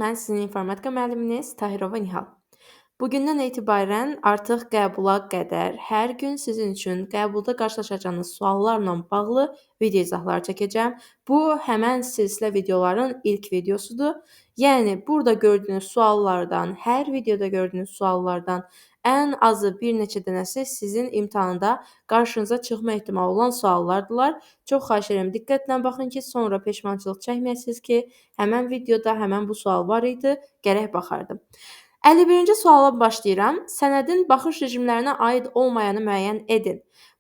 Mən sizin informatika müəlliminiz Tahirova Nihal. Bugündən etibarən artıq qəbula qədər hər gün sizin üçün qəbulda qarşılaşacağınız suallarla bağlı video izahlar çəkəcəm. Bu həmən silsilə videoların ilk videosudur. Yəni burada gördüyünüz suallardan, hər videoda gördüyünüz suallardan ən azı bir neçə dənəsi sizin imtahanda qarşınıza çıxma ehtimalı olan suallardılar. Çox xahiş edirəm diqqətlə baxın ki, sonra peşmançılıq çəkməyəsiniz ki, həmən videoda həmən bu sual var idi, gərək baxardım. 51-ci suala başlayıram. Sənədin baxış rejimlərinə aid olmayanı müəyyən edin.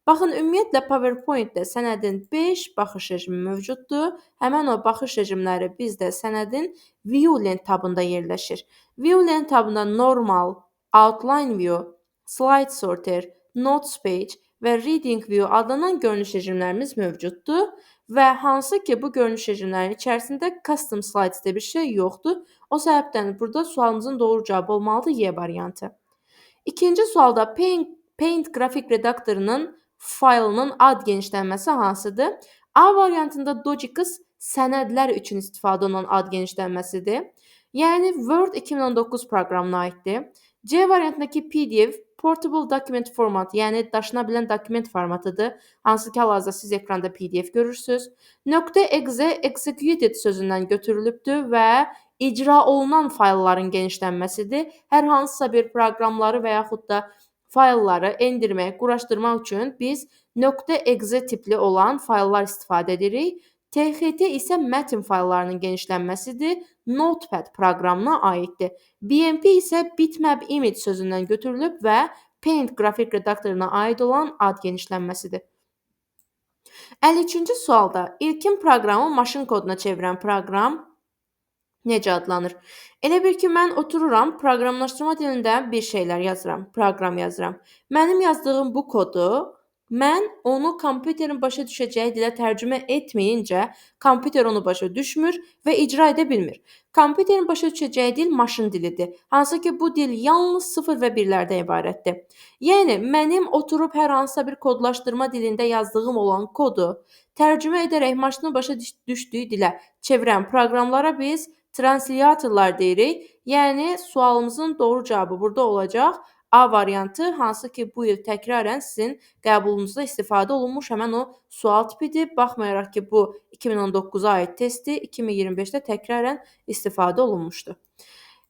Baxın, ümumiyyətlə PowerPoint-də sənədin 5 baxış rejimi mövcuddur. Həmən o baxış rejimləri bizdə sənədin View lent tabında yerləşir. View lent tabında normal, Outline View, Slide Sorter, Notes Page və Reading View adlanan görünüş rejimlərimiz mövcuddur. Və hansı ki, bu görünüş rejimlərinin içərisində Custom Slides də bir şey yoxdur. O səbəbdən burada sualımızın doğru cavabı olmalıdır Y variantı. İkinci sualda Paint qrafik redaktorunun faylının ad genişlənməsi hansıdır? A variantında Dogicus sənədlər üçün istifadə olunan ad genişlənməsidir. Yəni Word 2019 proqramına aiddir. C variantındakı PDF Portable Document Format, yəni daşına bilən dokument formatıdır. Hansı ki, hal-hazırda siz ekranda PDF görürsünüz. .exe executed sözündən götürülübdür və icra olunan faylların genişlənməsidir. Hər hansısa bir proqramları və yaxud da faylları endirmək, quraşdırmaq üçün biz .exe tipli olan fayllar istifadə edirik. TXT isə mətn fayllarının genişlənməsidir. Notepad proqramına aiddir. BMP isə bitmap image sözündən götürülüb və Paint qrafik redaktoruna aid olan ad genişlənməsidir. 53-cü sualda ilkin proqramı maşın koduna çevirən proqram necə adlanır? Elə bil ki, mən otururam, proqramlaşdırma dilində bir şeylər yazıram, proqram yazıram. Mənim yazdığım bu kodu mən onu kompüterin başa düşəcəyi dilə tərcümə etməyincə, kompüter onu başa düşmür və icra edə bilmir. Kompüterin başa düşəcəyi dil maşın dilidir. Hansı ki, bu dil yalnız 0 və 1-lərdən ibarətdir. Yəni, mənim oturub hər hansısa bir kodlaşdırma dilində yazdığım olan kodu tərcümə edərək maşının başa düşdüyü dilə çevirən proqramlara biz translyatorlar deyirik. Yəni, sualımızın doğru cavabı burada olacaq. A variantı, hansı ki, bu il təkrarən sizin qəbulunuzda istifadə olunmuş həmən o sual tipidir. Baxmayaraq ki, bu 2019-a aid testdir, 2025-də təkrarən istifadə olunmuşdur.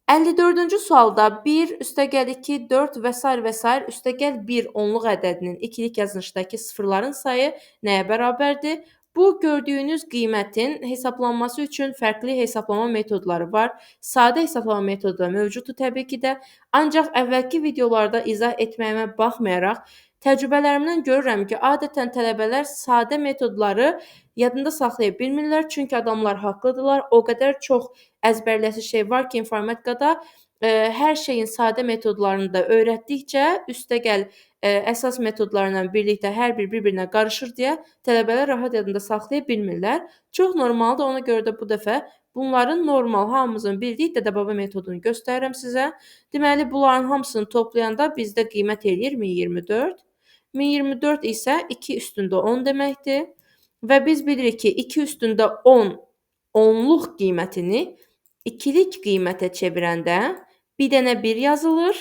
54-cü sualda 1 + 2, 4 və s. + 1 onluq ədədinin ikilik yazılışdakı sıfırların sayı nəyə bərabərdir? Bu gördüyünüz qiymətin hesablanması üçün fərqli hesablama metodları var. Sadə hesablama metodu da mövcuddur təbii ki də. Ancaq əvvəlki videolarda izah etməyimə baxmayaraq, təcrübələrimdən görürəm ki, adətən tələbələr sadə metodları yadında saxlaya bilmirlər, çünki adamlar haqlıdırlar. O qədər çox əzbərləşmiş şey var ki, informatikada hər şeyin sadə metodlarını da öyrətdikcə üstəgəl əsas metodlarla birlikdə hər bir bir-birinə qarışır deyə tələbələr rahat yadında saxlaya bilmirlər. Çox normaldır, ona görə də bu dəfə bunların normal, hamımızın bildiyi dədə-baba metodunu göstərirəm sizə. Deməli, bunların hamısını toplayanda bizdə qiymət eləyir 1024. 1024 isə 2 + 10 deməkdir. Və biz bilirik ki, 2 + 10 onluq qiymətini ikilik qiymətə çevirəndə bir dənə 1 yazılır,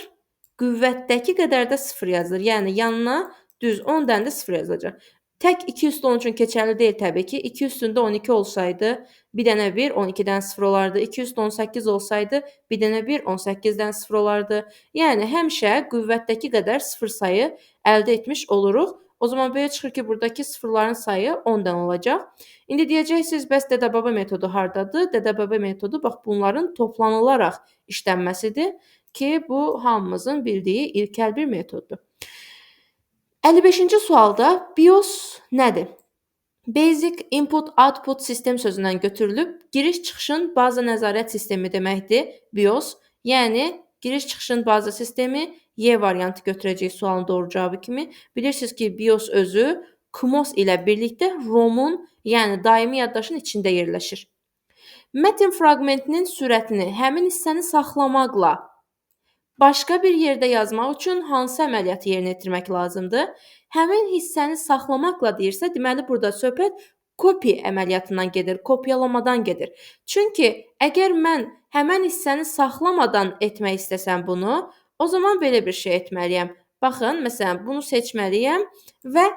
qüvvətdəki qədər də 0 yazılır. Yəni, yanına düz 10 dənə də 0 yazılacaq. Tək 2 + 10 üçün keçərli deyil təbii ki. 2 + 12 olsaydı, bir dənə 1, 12-dən 0 olardı. 2 + 18 olsaydı, bir dənə 1, 18-dən 0 olardı. Yəni, həmişə qüvvətdəki qədər 0 sayı əldə etmiş oluruq. O zaman belə çıxır ki, buradakı sıfırların sayı 10-dan olacaq. İndi deyəcəksiniz, bəs dədə-baba metodu hardadır? Dədə-baba metodu bax bunların toplanılaraq işlənməsidir ki, bu hamımızın bildiyi ilkel bir metoddur. 55-ci sualda BIOS nədir? Basic Input Output System sözündən götürülüb, giriş-çıxışın baza nəzarət sistemi deməkdir BIOS. Yəni, giriş-çıxışın baza sistemi Y variantı götürəcək sualın doğru cavabı kimi. Bilirsiniz ki, BIOS özü CMOS ilə birlikdə ROM-un, yəni daimi yaddaşın içində yerləşir. Mətn fraqmentinin sürətini həmin hissəni saxlamaqla başqa bir yerdə yazmaq üçün hansı əməliyyatı yerinə yetirmək lazımdır? Həmin hissəni saxlamaqla deyirsə, deməli burada söhbət copy əməliyyatından gedir, kopyalamadan gedir. Çünki əgər mən həmən hissəni saxlamadan etmək istəsəm bunu, o zaman belə bir şey etməliyəm. Baxın, məsələn, bunu seçməliyəm və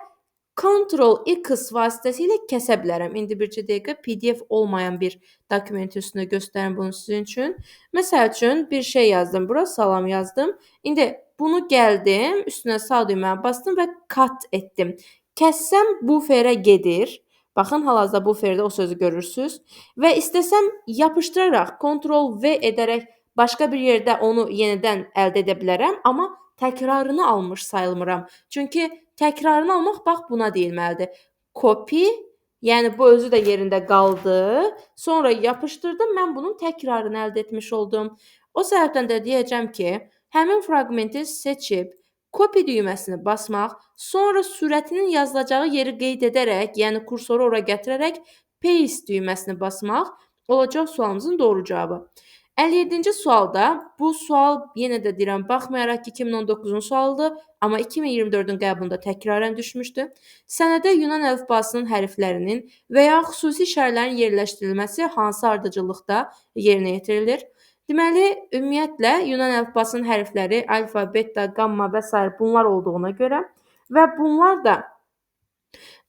Ctrl+X vasitəsilə kəsə bilərəm. İndi bircə dəqiqə PDF olmayan bir dokumentin üstündə göstərim bunu sizin üçün. Məsəl üçün bir şey yazdım bura, salam yazdım. İndi bunu gəldim, üstünə sağ düyməni bastım və cut etdim. Kəssəm buferə gedir. Baxın, hal-hazırda buferdə o sözü görürsüz və istəsəm yapışdıraraq Ctrl+V edərək başqa bir yerdə onu yenidən əldə edə bilərəm, amma təkrarını almış sayılmıram. Çünki təkrarını almaq bax buna deyilməlidir. Copy, yəni bu özü də yerində qaldı. Sonra yapışdırdım, mən bunun təkrarını əldə etmiş oldum. O səbəbdən də deyəcəm ki, həmin fraqmenti seçib copy düyməsini basmaq, sonra sürətinin yazılacağı yeri qeyd edərək, yəni kursoru ora gətirərək paste düyməsini basmaq olacaq sualımızın doğru cavabı. 57-ci sualda, bu sual yenə də deyirəm, baxmayaraq ki 2019-un sualıdır, amma 2024-ün qəbulunda təkrarən düşmüşdü. Sənədə Yunan əlifbasının hərflərinin və ya xüsusi işarələrin yerləşdirilməsi hansı ardıcıllıqda yerinə yetirilir? Deməli, ümumiyyətlə Yunan əlifbasının hərfləri alfa, beta, gamma və s. bunlar olduğuna görə və bunlar da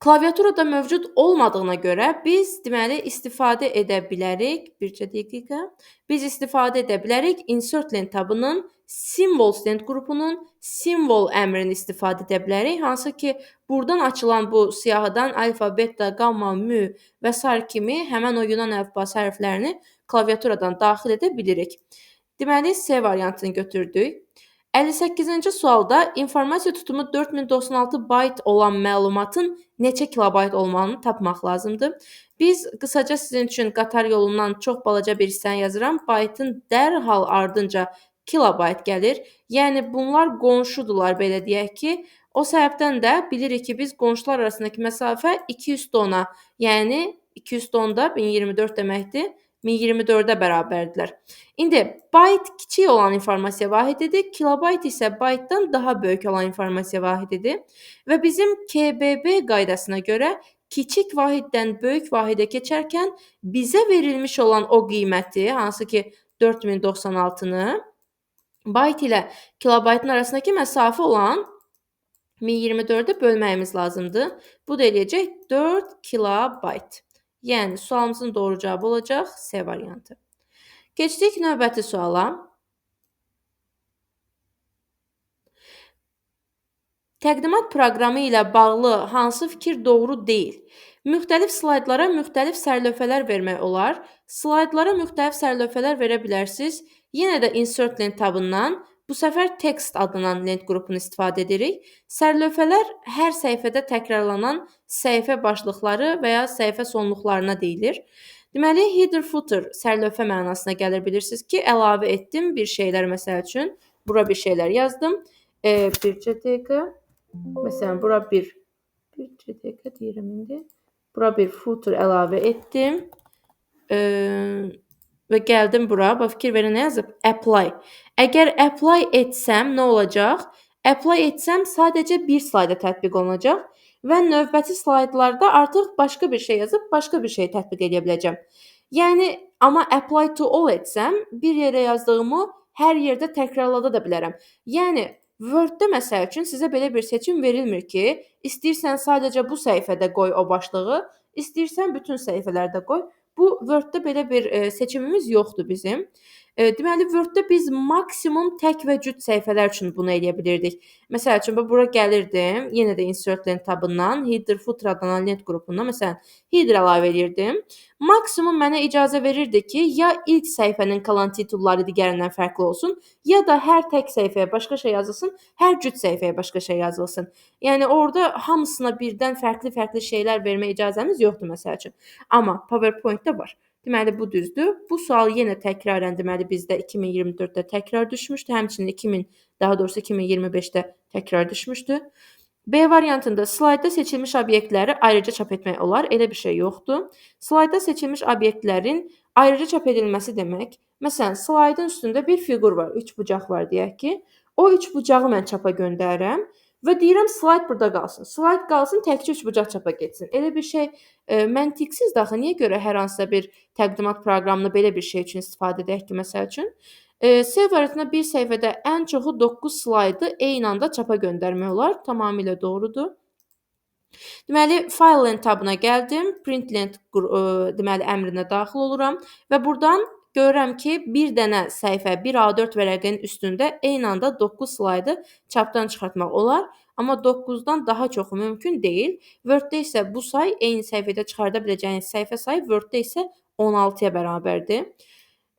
klaviaturada mövcud olmadığına görə biz deməli istifadə edə bilərik. Bircə dəqiqə. Biz istifadə edə bilərik insert lent tabının, symbols lent qrupunun, simvol əmrini istifadə edə bilərik. Hansı ki, buradan açılan bu siyahıdan alfa, beta, gamma, mü və s. kimi həmən o Yunan əlifbası hərflərini klaviaturadan daxil edə bilirik. Deməli, C variantını götürdük. 58-ci sualda informasiya tutumu 4096 bayt olan məlumatın neçə kilobayt olmağını tapmaq lazımdır. Biz qısaca sizin üçün qatar yolundan çox balaca bir hissəni yazıram. Baytın dərhal ardınca kilobayt gəlir. Yəni bunlar qonşudurlar, belə deyək ki. O səbəbdən də bilirik ki, biz qonşular arasındakı məsafə 210-a, yəni 210 da 1024 deməkdir. 1024-ə bərabərdirlər. İndi bayt kiçik olan informasiya vahididir, kilobayt isə baytdan daha böyük olan informasiya vahididir və bizim KBB qaydasına görə kiçik vahiddən böyük vahidə keçərkən bizə verilmiş olan o qiyməti, hansı ki 4096-nı bayt ilə kilobaytın arasındakı məsafə olan 1024-ə bölməyimiz lazımdır. Bu da eləyəcək 4 kilobayt. Yəni sualımızın doğru cavabı olacaq C variantı. Keçdik növbəti suala. Təqdimat proqramı ilə bağlı hansı fikir doğru deyil? Müxtəlif slaydlara müxtəlif sərlövhələr vermək olar. Slaydlara müxtəlif sərlövhələr verə bilərsiniz. Yenə də insert lent tabından bu səfər text adlanan lent qrupunu istifadə edirik. Sərlövhələr hər səhifədə təkrarlanan səhifə başlıqları və ya səhifə sonluqlarına deyilir. Deməli, header footer sərlövhə mənasına gəlir. Bilirsiniz ki, əlavə etdim bir şeylər, məsəl üçün. Bura bir şeylər yazdım. Bircə dəqiqə. Məsələn, bura bircə dəqiqə deyirəm indi. Bura bir footer əlavə etdim. Və gəldim bura. Bax, fikir verin, nə yazıb? Apply. Əgər apply etsəm, nə olacaq? Apply etsəm, sadəcə bir slayda tətbiq olunacaq və növbəti slaydlarda artıq başqa bir şey yazıb, başqa bir şey tətbiq edə biləcəm. Yəni, amma apply to all etsəm, bir yerə yazdığımı hər yerdə təkrarlada da bilərəm. Yəni, Word-də məsəl üçün sizə belə bir seçim verilmir ki, istəyirsən sadəcə bu səhifədə qoy o başlığı, istəyirsən bütün səhifələrdə qoy. Bu Word-də belə bir seçimimiz yoxdur bizim. Deməli, Word-də biz maksimum tək və cüt səhifələr üçün bunu edə bilirdik. Məsəl üçün, bura gəlirdim, yenə də insert lent tabından, header footer adlanan lent qrupundan, məsələn, header əlavə edirdim. Maksimum mənə icazə verirdi ki, ya ilk səhifənin qalan titulları digərindən fərqli olsun, ya da hər tək səhifəyə başqa şey yazılsın, hər cüt səhifəyə başqa şey yazılsın. Yəni, orada hamısına birdən fərqli-fərqli şeylər vermə icazəmiz yoxdur, məsəl üçün. Amma PowerPoint-də var. Deməli, bu düzdür. Bu sual yenə təkrarən deməli bizdə 2024-də təkrar düşmüşdü. Həmçinin daha doğrusu 2025-də təkrar düşmüşdü. B variantında slayda seçilmiş obyektləri ayrıca çap etmək olar. Elə bir şey yoxdur. Slayda seçilmiş obyektlərin ayrıca çap edilməsi demək. Məsələn, slaydın üstündə bir fiqur var, 3 bucaq var deyək ki. O 3 bucağı mən çapa göndərirəm və deyirəm slayd burada qalsın. Slayd qalsın, təkcə üçbucaq çapa getsin. Elə bir şey məntiqsizdir axı. Niyə görə hər hansısa bir təqdimat proqramını belə bir şey üçün istifadə edək ki, məsəl üçün? C variantında bir səhifədə ən çoxu 9 slaydı eyni anda çapa göndərmək olar. Tamamilə doğrudur. Deməli, file length tabına gəldim. Print length deməli əmrinə daxil oluram və burdan görürəm ki, bir dənə səhifə, bir A4 vərəqənin üstündə eyni anda 9 slaydı çapdan çıxartmaq olar, amma 9-dan daha çoxu mümkün deyil. Word-də isə bu say eyni səhifədə çıxarda biləcəyiniz səhifə sayı Word-də isə 16-ya bərabərdir.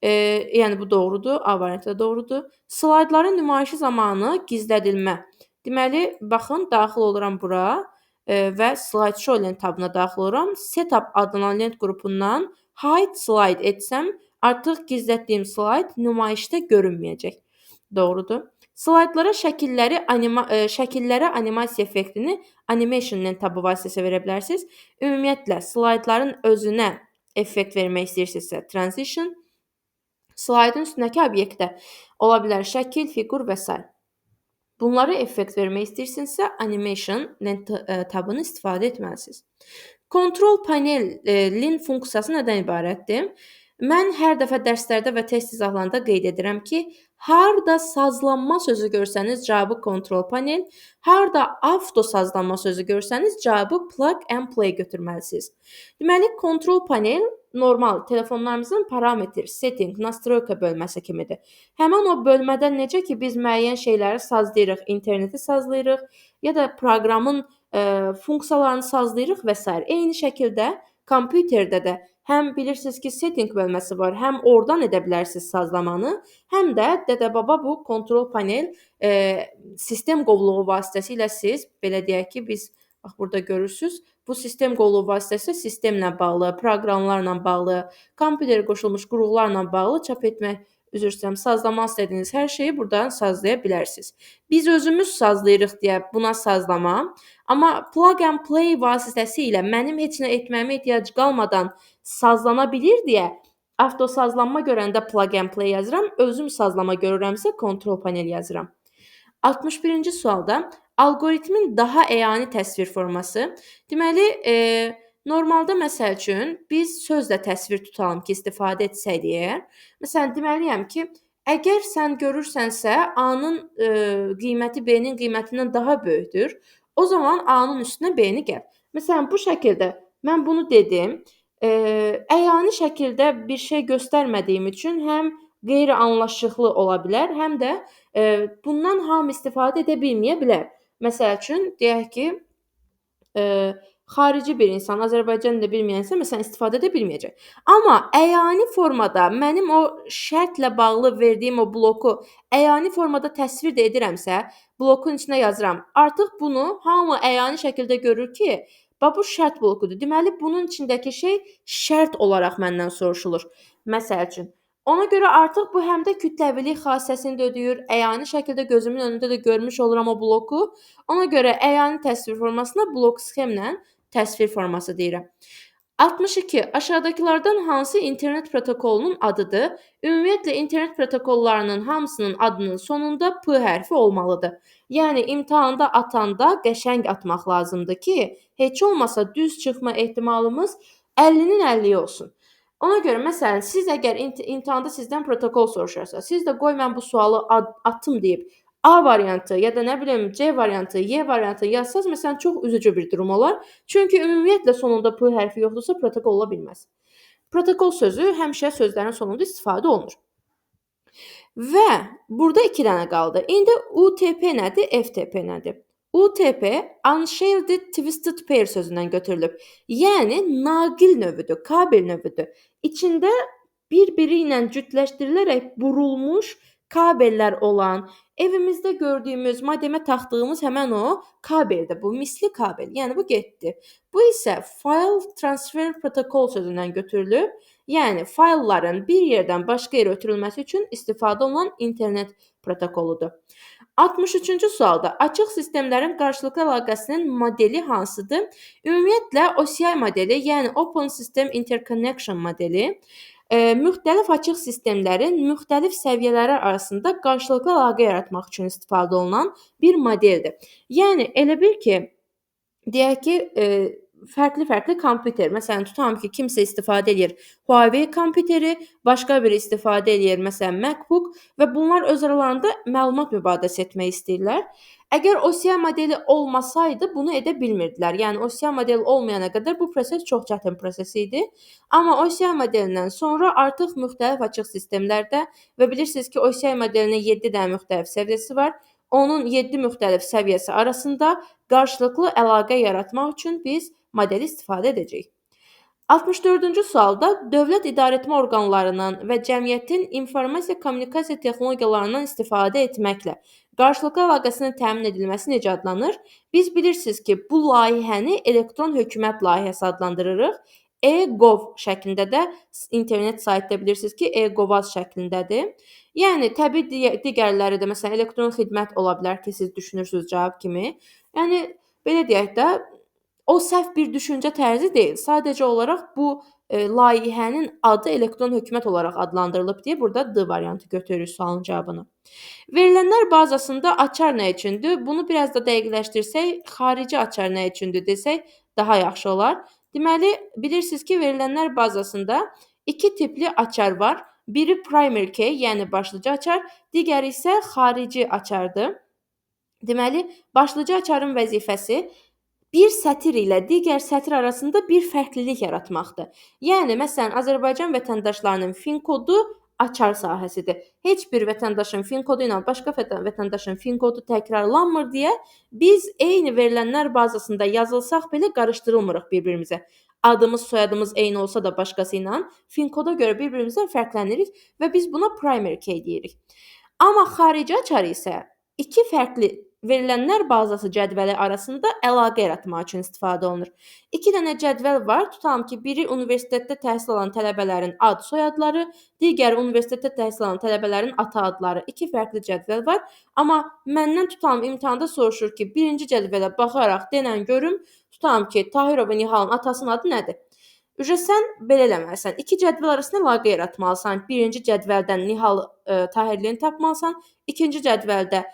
Yəni bu doğrudur, A variantı da doğrudur. Slaydların nümayişi zamanı gizlədilmə. Deməli, baxın, daxil oluram bura və slideshow lent tabına daxil oluram. Setup adlanan lent qrupundan hide slide etsəm, artıq gizlətdiyim slayd nümayişdə görünməyəcək. Doğrudur. Slaydlara şəkillərə animasiya effektini animation lent tabı vasitəsilə verə bilərsiniz. Ümumiyyətlə, slaydların özünə effekt vermək istəyirsinizsə transition, slaydın üstündəki obyektə ola bilər şəkil, fiqur və s. Bunlara effekt vermək istəyirsinizsə animation lent tabını istifadə etməlisiniz. Control panelin funksiyası nədən ibarətdir? Mən hər dəfə dərslərdə və test izahlarında qeyd edirəm ki, harda sazlanma sözü görsəniz cavabı control panel, harda avto sazlanma sözü görsəniz cavabı plug and play götürməlisiniz. Deməli, control panel normal telefonlarımızın parametr, setting, nastroyka bölməsi kimidir. Həmin o bölmədə necə ki biz müəyyən şeyləri sazlayırıq, interneti sazlayırıq ya da proqramın funksiyalarını sazlayırıq və s. Eyni şəkildə kompüterdə də həm bilirsiniz ki, setting bölməsi var, həm oradan edə bilərsiniz sazlamanı, həm də dədə-baba bu kontrol panel sistem qovluğu vasitəsilə siz, belə deyək ki, biz bax burada görürsüz, bu sistem qovluğu vasitəsilə sistemlə bağlı, proqramlarla bağlı, kompüterə qoşulmuş qurğularla bağlı çap etmək, üzr istəyirəm, sazlamaq istədiyiniz hər şeyi buradan sazlaya bilərsiniz. Biz özümüz sazlayırıq deyə buna sazlama, amma plug and play vasitəsilə mənim heç nə etməyimə ehtiyac qalmadan sazlana bilir deyə avtosazlanma görəndə plug and play yazıram, özüm sazlama görürəmsə kontrol panel yazıram. 61-ci sualda alqoritmin daha əyani təsvir forması. Deməli, normalda məsəl üçün biz sözlə təsvir tutalım ki, istifadə etsək deyə. Məsələn, deməliyəm ki, əgər sən görürsənsə A-nın qiyməti B-nin qiymətindən daha böyükdür, o zaman A-nın üstünə B-ni gəl. Məsələn, bu şəkildə mən bunu dedim. Əyani şəkildə bir şey göstərmədiyim üçün həm qeyri-anlaşıqlı ola bilər, həm də bundan hamı istifadə edə bilməyə bilər. Məsəl üçün, deyək ki, xarici bir insan, Azərbaycan dili bilməyənsə, məsələn, istifadə edə bilməyəcək. Amma əyani formada mənim o şərtlə bağlı verdiyim o bloku əyani formada təsvir də edirəmsə, blokun içinə yazıram. Artıq bunu hamı əyani şəkildə görür ki, bu şərt blokudur. Deməli, bunun içindəki şey şərt olaraq məndən soruşulur. Məsəl üçün, ona görə artıq bu həm də kütləvilik xassəsini də ödəyir, əyani şəkildə gözümün önündə də görmüş oluram o bloku. Ona görə əyani təsvir formasına blok sxemlə təsvir forması deyirəm. 62. Aşağıdakılardan hansı internet protokolunun adıdır? Ümumiyyətlə, internet protokollarının hamısının adının sonunda P hərfi olmalıdır. Yəni, imtahanda atanda qəşəng atmaq lazımdır ki, heç olmasa düz çıxma ehtimalımız 50-nin 50-yi olsun. Ona görə, məsələn, siz əgər imtahanda sizdən protokol soruşarsa, siz də qoy mən bu sualı atım deyib, A variantı ya da nə bilim C variantı, Y variantı yazsaz, məsələn, çox üzücü bir durum olar. Çünki ümumiyyətlə sonunda P hərfi yoxdursa protokol ola bilməz. Protokol sözü həmişə sözlərin sonunda istifadə olunur. Və burada 2 dənə qaldı. İndi UTP nədir, FTP nədir? UTP Unshielded Twisted Pair sözündən götürülüb. Yəni naqil növüdür, kabel növüdür. İçində bir-biri ilə cütləşdirilərək burulmuş kabellər olan, evimizdə gördüyümüz, modemə taxdığımız həmən o kabeldir. Bu misli kabel. Yəni bu getdi. Bu isə File Transfer Protocol sözündən götürülüb. Yəni faylların bir yerdən başqa yerə ötürülməsi üçün istifadə olunan internet protokoludur. 63-cü sualda açıq sistemlərin qarşılıqlı əlaqəsinin modeli hansıdır? Ümumiyyətlə OCI modeli, yəni Open System Interconnection modeli Müxtəlif açıq sistemlərin müxtəlif səviyyələri arasında qarşılıqlı əlaqə yaratmaq üçün istifadə olunan bir modeldir. Yəni elə bil ki, deyək ki, fərqli-fərqli kompüter, məsələn, tutalım ki, kimsə istifadə eləyir Huawei kompüteri, başqa biri istifadə eləyir, məsələn, MacBook və bunlar öz aralarında məlumat mübadiləsi etmək istəyirlər. Əgər OCR modeli olmasaydı, bunu edə bilmirdilər. Yəni OCR modeli olmayana qədər bu proses çox çətin proses idi. Amma OCR modelindən sonra artıq müxtəlif açıq sistemlərdə və bilirsiniz ki, OCR modelinin 7 dənə müxtəlif səviyyəsi var. Onun 7 müxtəlif səviyyəsi arasında qarşılıqlı əlaqə yaratmaq üçün biz modeli istifadə edəcəyik. 64-cü sualda dövlət idarəetmə orqanlarının və cəmiyyətin informasiya kommunikasiya texnologiyalarından istifadə etməklə qarşılıqlı əlaqəsinin təmin edilməsi necə adlanır? Biz bilirsiniz ki, bu layihəni elektron hökumət layihəsi adlandırırıq. E-Gov şəklində də internet saytda bilirsiniz ki, e-Govaz şəklindədir. Yəni təbii digərləri də məsələn elektron xidmət ola bilər ki, siz düşünürsüz cavab kimi. Yəni belə deyək də o səhv bir düşüncə tərzi deyil. Sadəcə olaraq bu layihənin adı elektron hökumət olaraq adlandırılıb deyə burada D variantı götürürük sualın cavabını. Verilənlər bazasında açar nə üçündür? Bunu biraz da dəqiqləşdirsək, xarici açar nə üçündür desək daha yaxşı olar. Deməli, bilirsiniz ki, verilənlər bazasında iki tipli açar var. Biri primary key, yəni başlıca açar, digəri isə xarici açardır. Deməli, başlıca açarın vəzifəsi bir sətir ilə digər sətir arasında bir fərqlilik yaratmaqdır. Yəni, məsələn, Azərbaycan vətəndaşlarının fin kodu açar sahəsidir. Heç bir vətəndaşın fin kodu ilə başqa vətəndaşın fin kodu təkrarlanmır deyə biz eyni verilənlər bazasında yazılsaq belə qarışdırılmırıq bir-birimizə. Adımız, soyadımız eyni olsa da başqası ilə fin koda görə bir-birimizdən fərqlənirik və biz buna primary key deyirik. Amma xarici açar isə iki fərqli verilənlər bazası cədvəli arasında əlaqə yaratmaq üçün istifadə olunur. 2 dənə cədvəl var. Tutalım ki, biri universitetdə təhsil alan tələbələrin ad, soyadları, digəri universitetdə təhsil alan tələbələrin ata adları. 2 fərqli cədvəl var. Amma məndən tutalım imtahanda soruşur ki, birinci cədvələ baxaraq denən görüm, tutalım ki, Tahirova Nihalın atasının adı nədir? Sən belə eləməlisən. 2 cədvəl arasında əlaqə yaratmalısan. Birinci cədvəldən Nihal Tahirlini tapmalısan. İkinci cədvəldə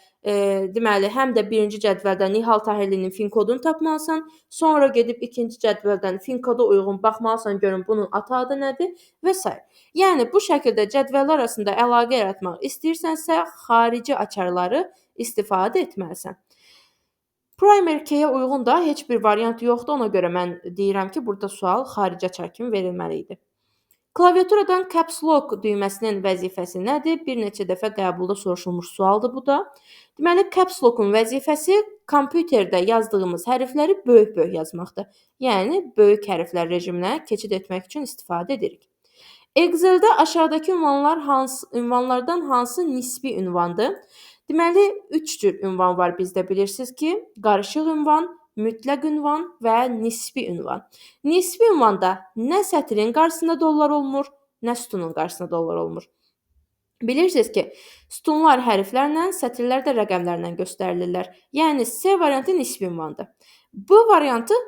deməli, həm də birinci cədvəldən Nihal Tahirlinin fin kodunu tapmalısan. Sonra gedib ikinci cədvəldən fin koda uyğun baxmalısan, görün bunun ata adı nədir və s. Yəni bu şəkildə cədvəllər arasında əlaqə yaratmaq istəyirsənsə, xarici açarları istifadə etməlisən. Primary key-yə uyğun da heç bir variant yoxdur. Ona görə mən deyirəm ki, burada sual xarici açar kimi verilməli idi. Klaviaturadan caps lock düyməsinin vəzifəsi nədir? Bir neçə dəfə qəbulda soruşulmuş sualdır bu da. Deməli, caps lock-un vəzifəsi kompüterdə yazdığımız hərfləri böyük-böyük yazmaqdır. Yəni, böyük hərflər rejiminə keçid etmək üçün istifadə edirik. Excel-də aşağıdakı ünvanlardan hansı nisbi ünvandır? Deməli, 3 cür ünvan var bizdə bilirsiniz ki, qarışıq ünvan, mütləq ünvan və nisbi ünvan. Nisbi ünvanda nə sətrin qarşısında dollar olmur, nə sütunun qarşısında dollar olmur. Bilirsiniz ki, sütunlar hərflərlə, sətirlər də rəqəmlərlə göstərilirlər. Yəni, C variantı nisbi ünvandır. Bu variantı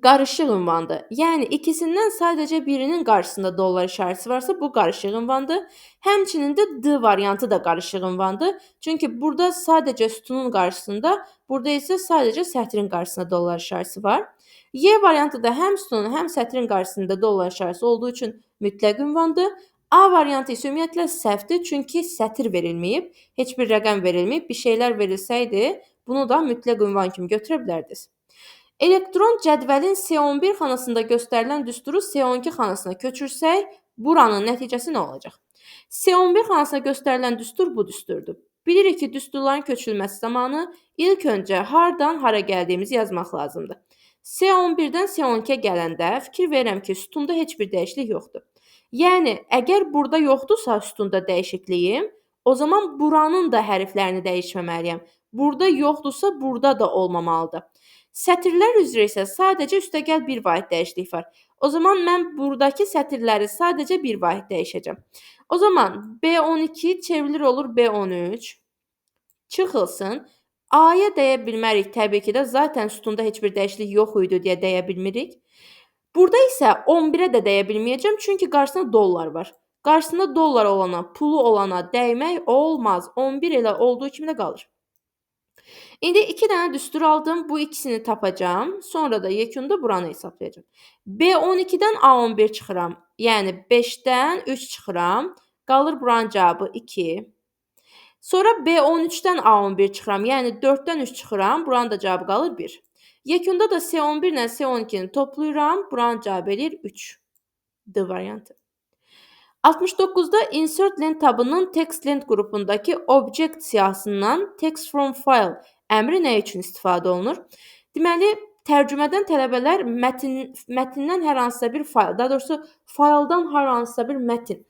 qarışıq ünvandır. Yəni, ikisindən sadəcə birinin qarşısında dollar işarəsi varsa, bu qarışıq ünvandır. Həmçinin də D variantı da qarışıq ünvandır. Çünki burada sadəcə sütunun qarşısında, burada isə sadəcə sətrin qarşısında dollar işarəsi var. Y variantı da həm sütunun, həm sətrin qarşısında dollar işarəsi olduğu üçün mütləq ünvandır. A variantı isə ümumiyyətlə səhvdir, çünki sətir verilməyib, heç bir rəqəm verilməyib. Bir şeylər verilsəydi, bunu da mütləq ünvan kimi götürə bilərdiniz. Elektron cədvəlin C11 xanasında göstərilən düsturu C12 xanasına köçürsək, buranın nəticəsi nə olacaq? C11 xanasına göstərilən düstur bu düsturdur. Bilirik ki, düsturların köçürülməsi zamanı ilk öncə hardan hara gəldiyimizi yazmaq lazımdır. C11-dən C12-yə gələndə fikir verirəm ki, sütunda heç bir dəyişiklik yoxdur. Yəni, əgər burada yoxdursa sütunda dəyişikliyim, o zaman buranın da hərflərini dəyişməməliyəm. Burada yoxdursa, burada da olmamalıdır. Sətirlər üzrə isə sadəcə üstəgəl bir vahid dəyişiklik var. O zaman mən buradakı sətirləri sadəcə bir vahid dəyişəcəm. O zaman B12 çevrilir olur B13. Çıxılsın. A-ya dəyə bilmərik təbii ki də. Zaten sütunda heç bir dəyişiklik yox idi deyə dəyə bilmirik. Burada isə 11-ə də dəyə bilməyəcəm, çünki qarşısında dollar var. Qarşısında dollar olana, pulu olana dəymək olmaz. 11 elə olduğu kimi də qalır. İndi 2 dənə düstur aldım. Bu ikisini tapacağam. Sonra da yekunda buranı hesablayacağam. B12-dən A11 çıxıram. Yəni 5-dən 3 çıxıram. Qalır buranın cavabı 2. Sonra B13-dən A11 çıxıram. Yəni 4-dən 3 çıxıram. Buranın da cavabı qalır 1. Yekunda da C11 ilə C12-ni toplayıram. Buranın cavabı eləyir 3. D variantı. 69-da insert lent tabının text lent qrupundakı object siyahısından text from file əmri nə üçün istifadə olunur? Deməli, tərcümədən tələbələr mətndən hər hansısa bir fayl, daha doğrusu fayldan hər hansısa bir mətn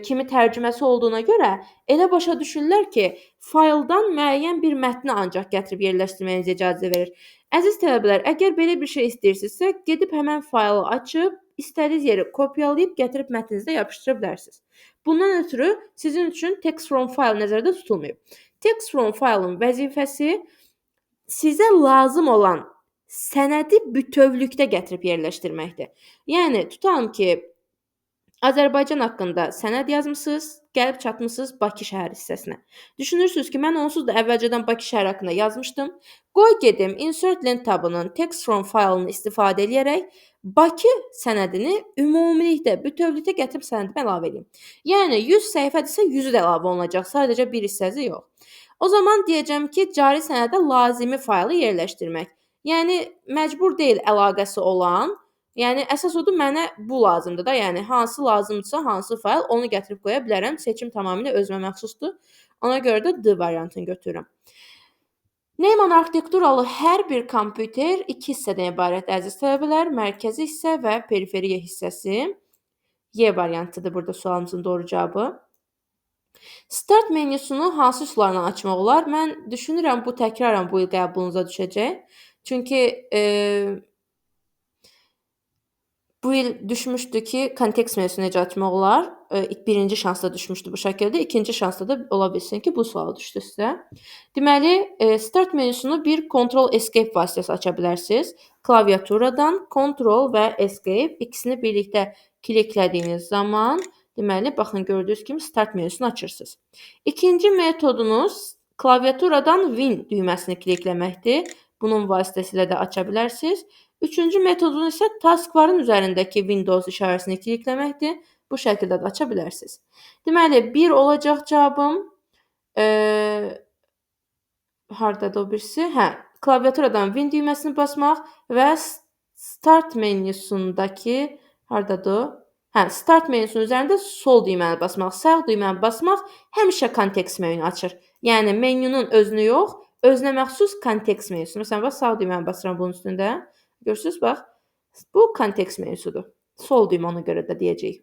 kimi tərcüməsi olduğuna görə elə başa düşürlər ki, fayldan müəyyən bir mətni ancaq gətirib yerləşdirməyinizə icazə verir. Əziz tələbələr, əgər belə bir şey istəyirsinizsə, gedib həmən faylı açıb, istədiyiniz yeri kopyalayıb gətirib mətninizdə yapışdıra bilərsiniz. Bundan ötürü sizin üçün text from file nəzərdə tutulmayıb. Text from file-ın vəzifəsi sizə lazım olan sənədi bütövlükdə gətirib yerləşdirməkdir. Yəni, tutalım ki, Azərbaycan haqqında sənəd yazmısınız, gəlib çatmısınız Bakı şəhər hissəsinə. Düşünürsünüz ki, mən onsuz da əvvəlcədən Bakı şəhər haqqında yazmışdım. Qoy gedim insert lent tabının text from file-ını istifadə edərək Bakı sənədini ümumilikdə, bütövlükdə gətirib sənədimə əlavə edeyim. Yəni 100 səhifədirsə 100 də əlavə olunacaq, sadəcə bir hissəsi yox. O zaman deyəcəm ki, cari sənədə lazımi faylı yerləşdirmək. Yəni məcbur deyil əlaqəsi olan. Yəni əsas odur mənə bu lazımdır da. Yəni hansı lazımdırsa, hansı fayl onu gətirib qoya bilərəm. Seçim tamamilə özümə məxsusdur. Ona görə də D variantını götürürəm. Neyman arxitekturalı hər bir kompüter 2 hissədən ibarət əziz tələbələr, mərkəzi hissə və periferiya hissəsi. Y variantıdır burada sualımızın doğru cavabı. Start menüsünü hansı üsullarla açmaq olar? Mən düşünürəm bu təkrarən bu il qəbulunuza düşəcək. Çünki bu il düşmüşdü ki, kontekst menüsünü necə açmaq olar? Birinci şansda düşmüşdü bu şəkildə. İkinci şansda da ola bilsin ki, bu sual düşdü sizə. Deməli, start menüsünü bir Ctrl Escape vasitəsilə aça bilərsiniz. Klaviaturadan Ctrl və Escape ikisini birlikdə kliklədiyiniz zaman, deməli, baxın gördüyünüz kimi start menüsünü açırsınız. İkinci metodunuz klaviaturadan Win düyməsini klikləməkdir. Bunun vasitəsilə də aça bilərsiniz. Üçüncü metodun isə taskbarın üzərindəki Windows işarəsini klikləməkdir. Bu şəkildə də aça bilərsiniz. Deməli, 1 olacaq cavabım. Hardadır o birisi? Klaviaturadan Win düyməsini basmaq və Start menüsündəki hardadır? Start menüsünün üzərində sol düyməni basmaq, sağ düyməni basmaq həmişə kontekst menüsünü açır. Yəni menünün özünü yox, özünə məxsus kontekst menüsünü. Məsələn, bax sağ düyməni basıram bunun üstündə. Görürsünüz, bax. Bu kontekst menüsüdür. Sol düymə ona görə də deyəcəyik.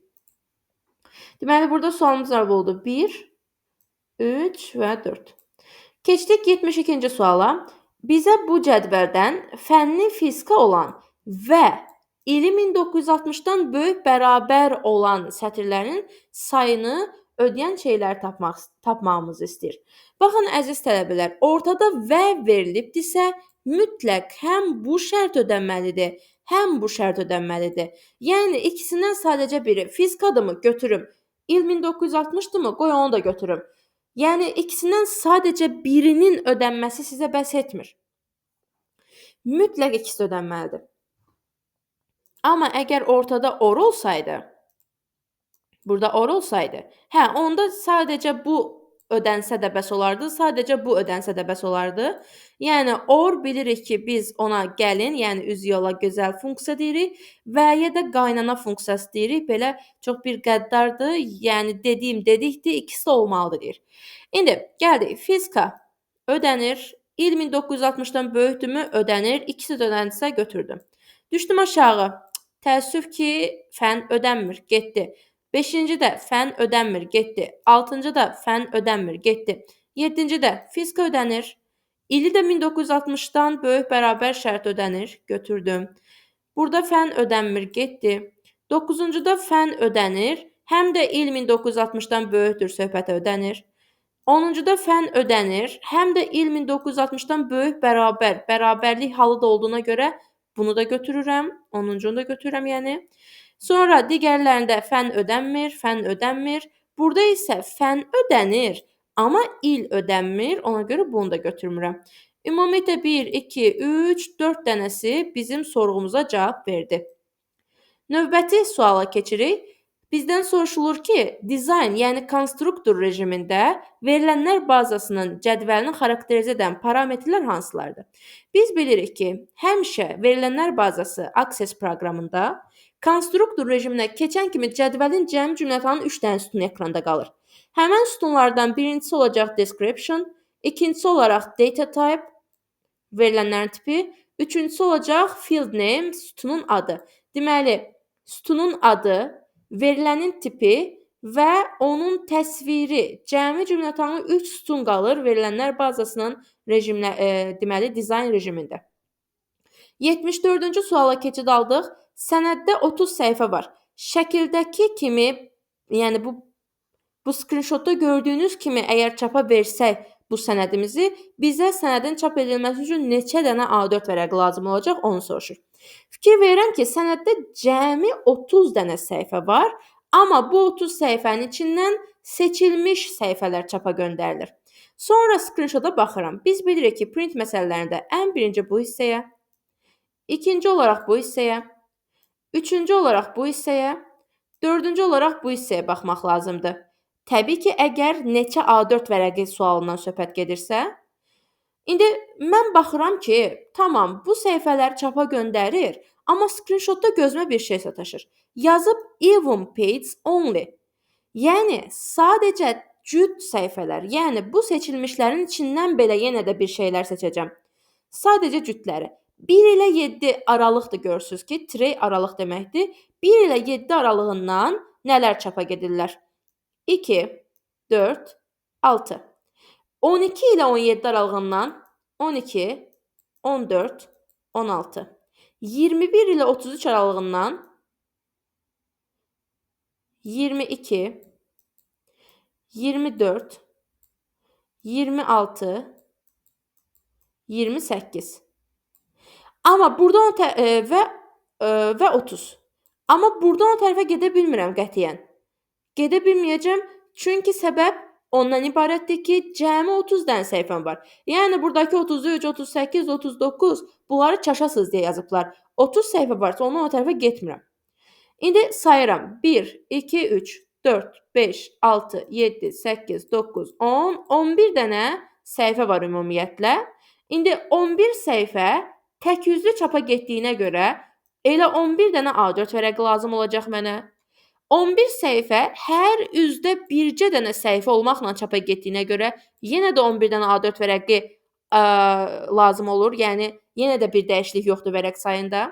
Deməli, burada sualımız nə oldu? 1, 3 və 4. Keçdik 72-ci suala. Bizə bu cədvəldən fənni fizika olan və ili 1960-dan böyük bərabər olan sətirlərin sayını ödəyən şeyləri tapmağımızı istəyir. Baxın, əziz tələbələr, ortada və verilibdirsə, mütləq həm bu şərt ödənməlidir, həm bu şərt ödənməlidir. Yəni, ikisindən sadəcə biri fizikadırmı götürüm, il 1960-dırmı qoy onu da götürüm. Yəni, ikisindən sadəcə birinin ödənməsi sizə bəs etmir. Mütləq ikisi ödənməlidir. Amma əgər ortada or olsaydı, burada or olsaydı, onda sadəcə bu ödənsə də bəs olardı, sadəcə bu ödənsə də bəs olardı. Yəni, or bilirik ki, biz ona gəlin, yəni üz yola gözəl funksiya deyirik və ya da qaynana funksiyası deyirik. Belə çox bir qəddardır, yəni dedikdir, ikisi də olmalıdır deyir. İndi, gəldik, fizika ödənir, il 1960-dan böyükdürmü ödənir, ikisi də ödənirsə götürdüm. Düşdüm aşağı, təəssüf ki, fən ödənmir, getdi. 5-ci də fən ödənmir, getdi. 6-cı da fən ödənmir, getdi. 7-ci də fizika ödənir. İli də 1960-dan böyük bərabər şərt ödənir, götürdüm. Burada fən ödənmir, getdi. 9-cu da fən ödənir, həm də il 1960-dan böyükdür söhbətə ödənir. 10-cu da fən ödənir, həm də il 1960-dan böyük bərabərlik halı da olduğuna görə Bunu da götürürəm. 10-cunu da götürürəm yəni. Sonra digərlərində fən ödənmir, fən ödənmir. Burada isə fən ödənir, amma il ödənmir. Ona görə bunu da götürmürəm. Ümumiyyətlə 1, 2, 3, 4 dənəsi bizim sorğumuza cavab verdi. Növbəti suala keçirik. Bizdən soruşulur ki, dizayn, yəni konstruktor rejimində verilənlər bazasının cədvəlini xarakterizə edən parametrlər hansılardır? Biz bilirik ki, həmişə verilənlər bazası Access proqramında konstruktor rejiminə keçən kimi cədvəlin cəmi cümlətanın 3 dənə sütunu ekranda qalır. Həmən sütunlardan birincisi olacaq description, ikincisi olaraq data type, verilənlərin tipi, üçüncüsü olacaq field name, sütunun adı. Deməli, sütunun adı, verilənin tipi və onun təsviri, cəmi cümlətanı 3 sütun qalır verilənlər bazasının deməli dizayn rejimində. 74-cü suala keçid aldıq. Sənəddə 30 səhifə var. Şəkildəki kimi, yəni bu screenshotda gördüyünüz kimi əgər çapa versək bu sənədimizi, bizə sənədin çap edilməsi üçün neçə dənə A4 vərəqi lazım olacaq, onu soruşur. Fikir verirəm ki, sənəddə cəmi 30 dənə səhifə var, amma bu 30 səhifənin içindən seçilmiş səhifələr çapa göndərilir. Sonra screenshota baxıram. Biz bilirik ki, print məsələlərində ən birinci bu hissəyə, ikinci olaraq bu hissəyə, üçüncü olaraq bu hissəyə, dördüncü olaraq bu hissəyə baxmaq lazımdır. Təbii ki, əgər neçə A4 vərəqi sualından söhbət gedirsə, indi mən baxıram ki, tamam, bu səhifələri çapa göndərir, amma screenshotda gözümə bir şey sataşır. Yazıb even page only. Yəni, sadəcə cüt səhifələr, yəni bu seçilmişlərin içindən belə yenə də bir şeylər seçəcəm. Sadəcə cütləri. 1 ilə 7 aralıqdır görürsünüz ki, tray aralıq deməkdir. 1 ilə 7 aralığından nələr çapa gedirlər? 2, 4, 6. 12 ilə 17 aralığından 12, 14, 16. 21 ilə 33 aralığından 22, 24, 26, 28. Amma buradan və 30. Amma buradan o tərəfə gedə bilmirəm qətiyyən. Gedə bilməyəcəm, çünki səbəb ondan ibarətdir ki, cəmi 30 dənə səhifəm var. Yəni, buradakı 33, 38, 39 bunları çaşasız deyə yazıblar. 30 səhifə varsa ondan o tərəfə getmirəm. İndi sayıram. 1, 2, 3, 4, 5, 6, 7, 8, 9, 10, 11 dənə səhifə var ümumiyyətlə. İndi 11 səhifə tək yüzlü çapa getdiyinə görə elə 11 dənə A4 vərəqi lazım olacaq mənə. 11 səhifə hər üzdə bircə dənə səhifə olmaqla çapa getdiyinə görə yenə də 11 dənə A4 vərəqi lazım olur. Yəni, yenə də bir dəyişiklik yoxdur vərəq sayında.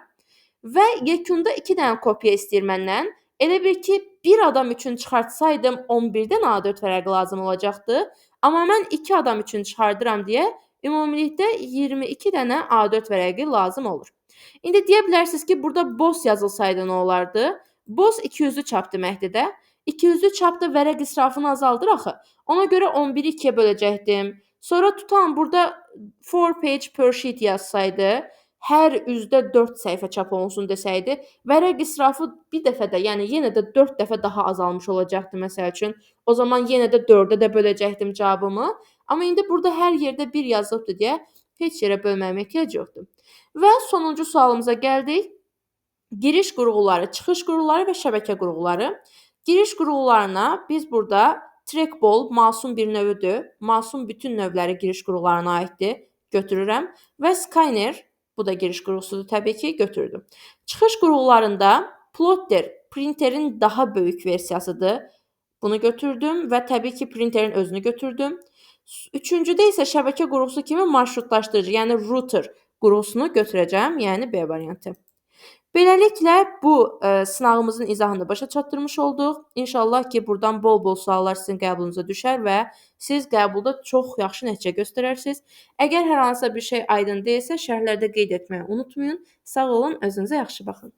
Və yekunda 2 dənə kopya istəyir məndən. Elə bil ki, bir adam üçün çıxartsaydım 11 dənə A4 vərəqi lazım olacaqdı. Amma mən 2 adam üçün çıxardıram deyə ümumilikdə 22 dənə A4 vərəqi lazım olur. İndi deyə bilərsiniz ki, burada boss yazılsaydı nə olardı? Boss 200-lü çap deməkdir də. 200-lü çapda vərəq israfını azaldır axı. Ona görə 11-i 2-yə böləcəkdim. Sonra tutan burada 4 page per sheet yazsaydı, hər üzdə 4 səhifə çap olunsun desəydi, vərəq israfı bir dəfə də, yəni yenə də 4 dəfə daha azalmış olacaqdı məsəl üçün. O zaman yenə də 4-ə də böləcəkdim cavabımı. Amma indi burada hər yerdə 1 yazılıbdır deyə heç yerə bölməyimə ehtiyac yoxdur. Və sonuncu sualımıza gəldik. Giriş qurğuları, çıxış qurğuları və şəbəkə qurğuları. Giriş qurğularına biz burada trackball masum bir növüdür. Masum bütün növləri giriş qurğularına aiddir. Götürürəm. Və scanner, bu da giriş qurğusudur təbii ki, götürdüm. Çıxış qurğularında plotter printerin daha böyük versiyasıdır. Bunu götürdüm və təbii ki, printerin özünü götürdüm. Üçüncüdə isə şəbəkə qurğusu kimi marşrutlaşdırıcı, yəni router qurğusunu götürəcəm, yəni B variantı. Beləliklə bu sınağımızın izahını başa çatdırmış olduq. İnşallah ki, buradan bol-bol suallar sizin qəbulunuza düşər və siz qəbulda çox yaxşı nəticə göstərərsiniz. Əgər hər hansısa bir şey aydın deyilsə, şərhlərdə qeyd etməyi unutmayın. Sağ olun, özünüzə yaxşı baxın.